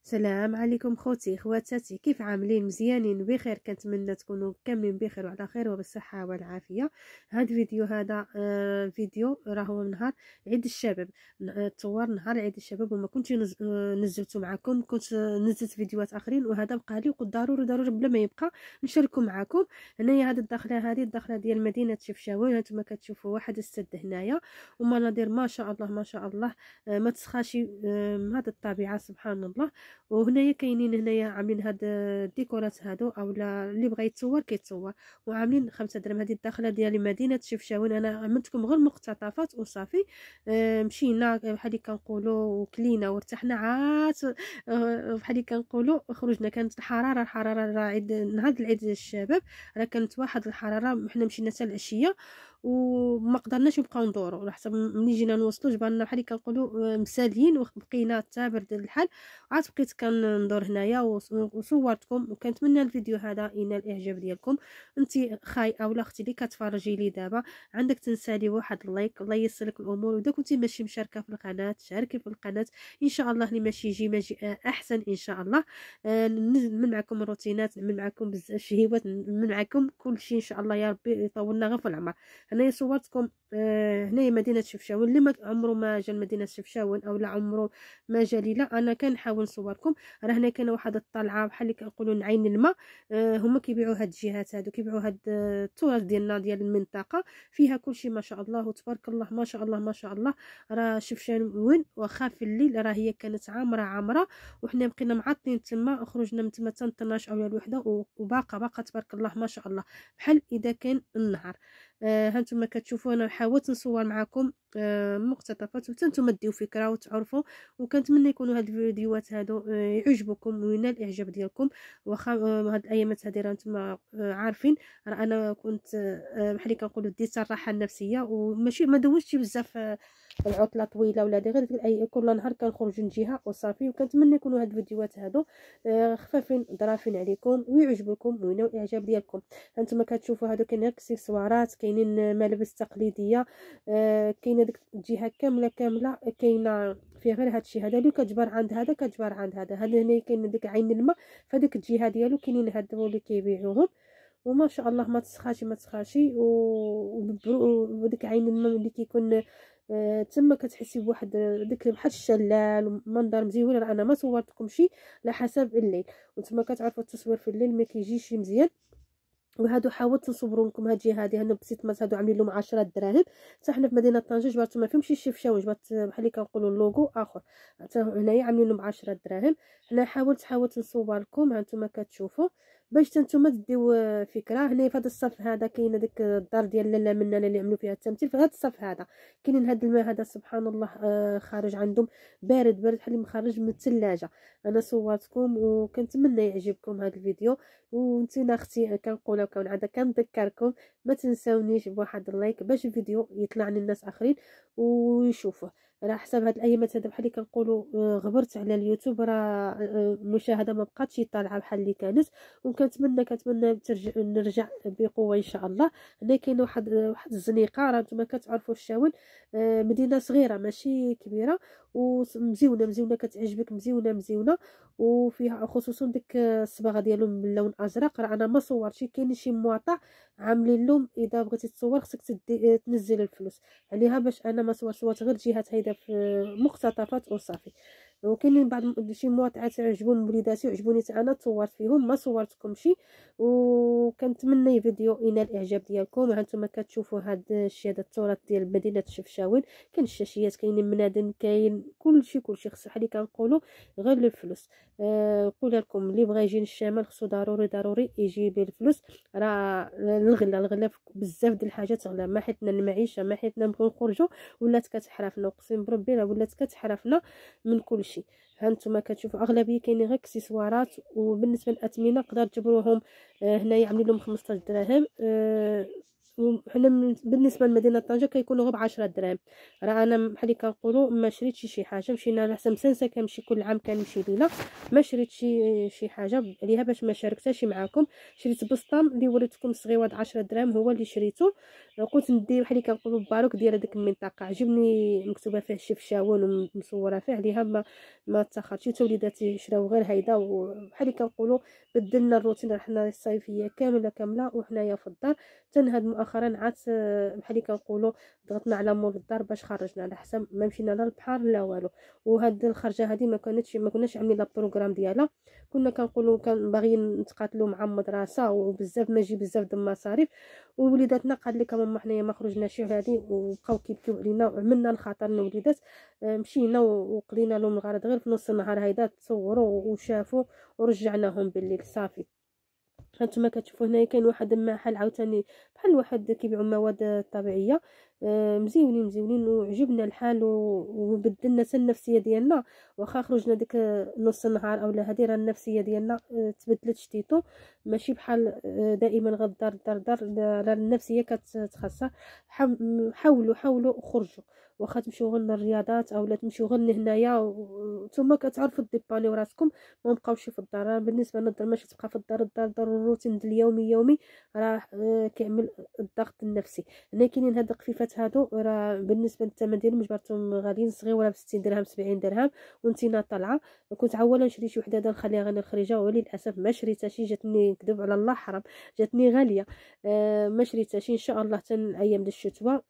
السلام عليكم خوتي خواتاتي، كيف عاملين؟ مزيانين بخير؟ كنتمنى تكونوا كاملين بخير وعلى خير وبالصحه والعافيه. هذا الفيديو هذا فيديو راهو نهار عيد الشباب. تصور نهار عيد الشباب وما كنتش نزلته معكم، كنت نزلت فيديوهات اخرين وهذا بقى لي وقلت ضروري بلا ما يبقى نشاركه معكم. هنايا هذه الدخله، هذه الدخله ديال مدينه شفشاون. هانتوما كتشوفوا واحد السد هنايا ومناظر ما شاء الله ما شاء الله. ما تسخاش هذه الطبيعه سبحان الله. وهنايا كاينين هنايا عاملين هاد الديكورات هادو اولا اللي بغى يتصور كيتصور. وعاملين 5 درهم. هذه الداخله ديال مدينه شفشاون. انا عملتكم غير مقتطفات وصافي. مشينا بحال اللي كنقولوا وكلينا وارتحنا عاد. بحال اللي كنقولوا خرجنا. كانت الحراره راه عيد نهار العيد الشباب، راه كانت واحد الحراره. حنا مشينا حتى العشيه وما قدرناش نبقاو ندوروا على حسب ملي جينا نوصلوا جبالنا بحال اللي كنقولوا مساليين وبقينا حتى برد الحال. عاد بقيت كندور هنايا وصورتكم وكنتمنى الفيديو هذا ينال الاعجاب ديالكم. انت خاي اولا اختي اللي كتفرجي لي دابا، عندك تنسالي واحد اللايك، الله ييسر لك الامور. واذا كنتي ماشي مشاركه في القناه شاركي في القناه ان شاء الله. اللي ماشي يجي ماجي احسن ان شاء الله. نعمل معكم روتينات، نعمل معكم بزاف شهيوات، نعمل معكم كل شيء ان شاء الله. يا ربي يطولنا غير في العمر. هنايا صورتكم. هنايا مدينه شفشاون. اللي ما عمره ما جا لمدينه شفشاون او لا عمره ما جا لي، لا انا كنحاول نصوركم. راه هنا كاينه واحد الطلعه بحال اللي كنقولوا عين الماء. هما كيبيعوا هاد الجهات هادو، كيبيعوا هاد التراث ديالنا ديال المنطقه. فيها كلشي ما شاء الله وتبارك الله ما شاء الله ما شاء الله. راه شفشاون واخا في الليل راه هي كانت عامره. وحنا بقينا معطلين تما، خرجنا من تما حتى 12 او الوحده وباقا تبارك الله ما شاء الله بحال اذا كان النهار. هانتوما كتشوفوا انا حاولت نصور معكم مقتطفات حتى نتوما ديو فكره وتعرفوا. وكنتمنى يكونوا هاد الفيديوهات هادو يعجبكم وينال الاعجاب ديالكم. واخا هاد الايامات هادي راه نتوما عارفين راه انا كنت بحال اللي كنقولوا ديت الراحه النفسيه وماشي ما دوزتش بزاف. العطله طويله ولا دي غير اي كل نهار كنخرج من جهه وصافي. وكنتمنى يكونوا هاد الفيديوهات هادو خفافين ظرافين عليكم ويعجبكم وينال الاعجاب ديالكم. هانتوما كتشوفوا هادو كاين اكسسوارات، كاينين ملابس تقليديه. كاينه ديك الجهه كامله كاينه فيه غير هادشي هذا اللي كتجبر عند هذا كتجبر عند هذا. هذا هنا كاين ديك عين الماء فديك الجهه ديالو كاينين هادو اللي كيبيعوهم. وما شاء الله ما تسخاشي وديك عين الماء اللي كيكون تما كتحسي بواحد ديك بحال الشلال ومنظر مزيون. راه انا ما صورتكم شي على حسب الليل، وانتما كتعرفوا التصوير في الليل ما كيجيش مزيان. وهادو حاولت نصبروا لكم هاد الجهه هادي. هنا بسيط مات هادو عاملين لهم 10 دراهم. حتى حنا في مدينه طنجه جبرتو ما فيهمش الشفشاون، جبرت بحال اللي كنقولوا اللوغو اخر. حتى هنايا عاملين لهم 10 دراهم. حنا حاولت نصور لكم. ها نتوما كتشوفوا باش نتوما تديو فكره. هنا في هذا الصف هذا كاينه ديك الدار ديال لاله منا اللي عملوا فيها التمثيل. في هذا الصف هذا كاينين هذا الماء هذا سبحان الله خارج عندهم بارد بحال اللي مخرج من الثلاجه. انا صورتكم وكنتمنى يعجبكم هذا الفيديو. وانتينا اختي كنقولها وكنعاد كنذكركم ما تنساونيش بواحد اللايك باش الفيديو يطلع للناس اخرين ويشوفوه. راه حسب هاد الايامات هذا بحال اللي كنقولوا غبرت على اليوتيوب. راه المشاهده ما بقاتش طالعه بحال اللي كانت. كنتمنى نرجع بقوه ان شاء الله. هنا كاين واحد الزنيقه. راه نتوما كتعرفوا الشاون مدينه صغيره ماشي كبيره ومزيونه كتعجبك مزيونه. وفيها خصوصا ديك الصباغه ديالهم باللون ازرق. راه انا ما صورتش. كاين شي مواطع عاملين لهم اذا بغيتي تصور خصك تنزل الفلوس عليها باش انا ما صورت غير جهات هيدا في مقتطفات وصافي. وكاينين بعض شي مواطعات عجبوني وليداتي وعجبوني حتى انا تصورت فيهم ما صورتكمشي. وكنتمنى الفيديو ينال الاعجاب ديالكم. ها انتم كتشوفوا هذا الشيء هذا التراث ديال مدينه شفشاون. كاين الشاشيات كاينين منادن كاين كلشي خص بحال اللي كنقولوا غير الفلوس. نقول لكم اللي بغى يجي للشمال خصو ضروري يجي بالفلوس. راه الغلا بزاف ديال الحاجات غلا. ما حيتنا المعيشه ما حيتنا نبغيو نخرجوا ولات كتحرفنا. اقسم بربي راه ولات كتحرفنا من كل شيء. ها نتوما كتشوفوا اغلبيه كاينين غير اكسسوارات. وبالنسبه للاثمنه نقدر تجبروهم هنايا عاملين لهم 15 دراهم. وحنا بالنسبه لمدينه طنجه كيكونوا غير ب10 دراهم. راه انا بحال اللي كنقولوا ما شريتش شي حاجه، مشينا على حسب مسنسه كنمشي كل عام كنمشي ليله، ما شريتش شي حاجه عليها باش ما شاركتهاش معاكم. شريت بسطام اللي وريتكم صغيوه 10 دراهم هو اللي شريته. قلت ندير بحال اللي كنقولوا باروك ديال هذيك المنطقه، عجبني مكتوبه فيه الشفشاون ومصوره فيه عليها، ما تاخرتش. حتى وليداتي شراو غير هيدا، وبحال اللي كنقولوا بدلنا الروتين. رحنا الصيفيه كامله وحنايا في الدار. تنهد مؤخرا عاد بحال اللي كنقولوا ضغطنا على مول الدار باش خرجنا، على حسب ما مشينا لا البحر لا والو. وهاد الخرجه هذه ما كناش عاملين لا بروغرام ديالها، كنا كنقولوا كان باغيين نتقاتلوا مع المدرسه وبزاف ما يجي بزاف د المصاريف. ووليداتنا قال لك ماما حنايا ما خرجناش هذه، وبقاو كيبكيو علينا وعملنا الخطر الوليدات. مشينا وقضينا لهم الغرض غير في نص النهار هيدا، تصوروا وشافوا ورجعناهم بالليل صافي. هانتوما كتشوفوا هنايا كاين واحد المحل عاوتاني بحال واحد كيبيعوا مواد طبيعيه مزيونين وعجبنا الحال وبدلنا حتى النفسيه ديالنا. واخا خرجنا ديك نص النهار اولا هذه راه النفسيه ديالنا تبدلت شتيتو، ماشي بحال دائما غدار دار راه النفسيه كتخسر. حاولوا خرجوا، واخا تمشيو غير للرياضات اولا تمشيو غير هنايا نتوما كتعرفوا ديبانيو راسكم، ما بقاوش في الدار. بالنسبه لنا الدار ماشي تبقى في الدار الروتين اليومي راه كيعمل الضغط النفسي. هنا كاينين هاد القفيفات هادو، راه بالنسبه للثمن ديالهم جبرتهم غاليين، صغيره ب 60 درهم 70 درهم وانتينا طالعه. كنت عاوله نشري شي وحده نخليها غير الخريجه، وللاسف ما شريتهاش، جاتني نكذب على الله حرام، جاتني غاليه. ما شريتهاش. ان شاء الله حتى ايام د الشتوى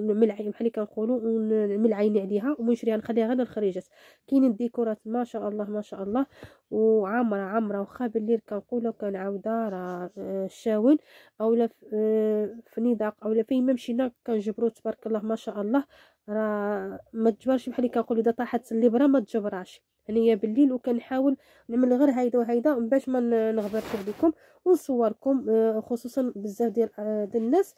نعمل عين بحال اللي كنقولوا ونعمل عيني عليها ونشريها نخليها غير الخريجات. كاينين الديكورات ما شاء الله وعامره واخا بالليل كنقولوا كنعاوده راه الشاون اولا في نضاق اولا فين ما مشينا كنجبروا تبارك الله ما شاء الله. راه ما تجبرش بحال اللي كنقولوا اذا طاحت الليبره ما تجبراش. هنيا بالليل وكنحاول نعمل غير هيدا وهيدا باش ما نغبرش عليكم ونصوركم. خصوصا بزاف ديال الناس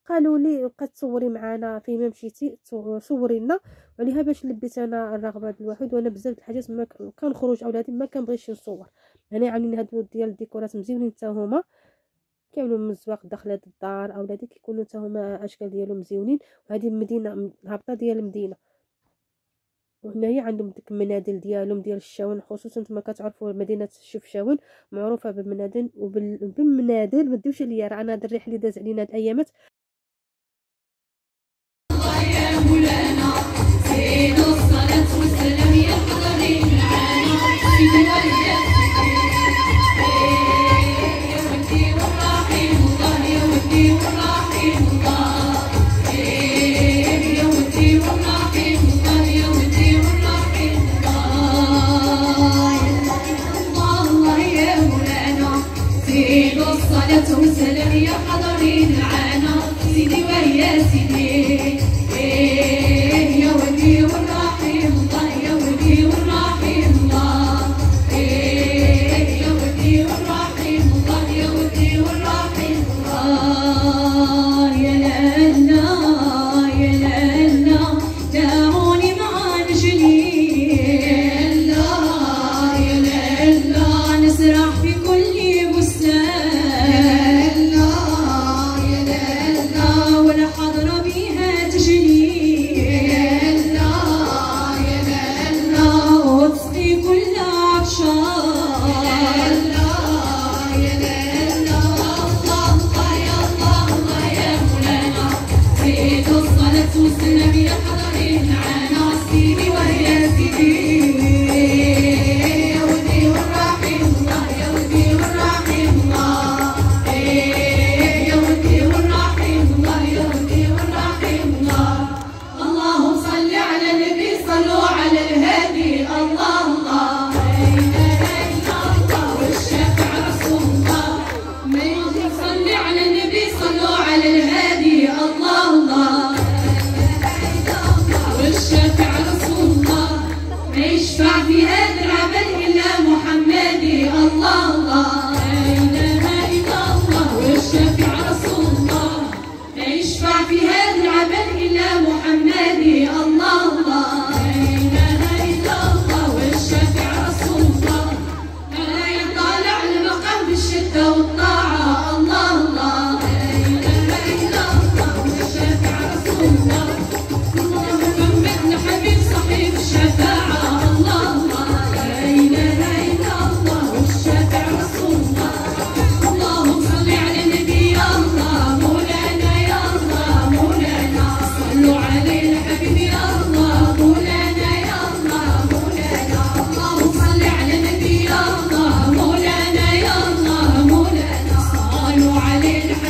قالوا لي بقى تصوري معنا فين ما مشيتي صوري لنا، وعليها باش لبيت انا الرغبه ديال الواحد. وانا بزاف د الحاجات ما كنخرج اولادي ما كنبغيش نصور. هنا عاملين هادو ديال الديكورات مزيونين حتى هما، كيعملوا من الزواق داخله الدار اولادي كيكونوا حتى هما اشكال ديالهم مزيونين. وهذه المدينه الهبطه ديال المدينه، وهنايا عندهم ديك المنادل ديالهم ديال الشاون. خصوصا نتوما كتعرفوا مدينه الشفشاون معروفه بالمنادل وبالمنادل. ما ديوش عليا راه انا هاد الريح اللي داز علينا هاد الايامات. والسلام يا حضرين معانا سيدي ويا سيدي يا ولي والرحيم الله يا ولي والرحيم الله يا ولي والرحيم الله يا ولي والرحيم الله يا لنا يا لنا دعوني مع رجلي يا لنا نسرح في كل بستان والسلام يا حضرين معانا سيدي ويا سيدي يا ودي والرحيم الله يا ودي والرحيم الله يا ودي والرحيم الله يا ودي والرحيم الله. اللهم صل على النبي صلوا على الهادي الله الله. الحب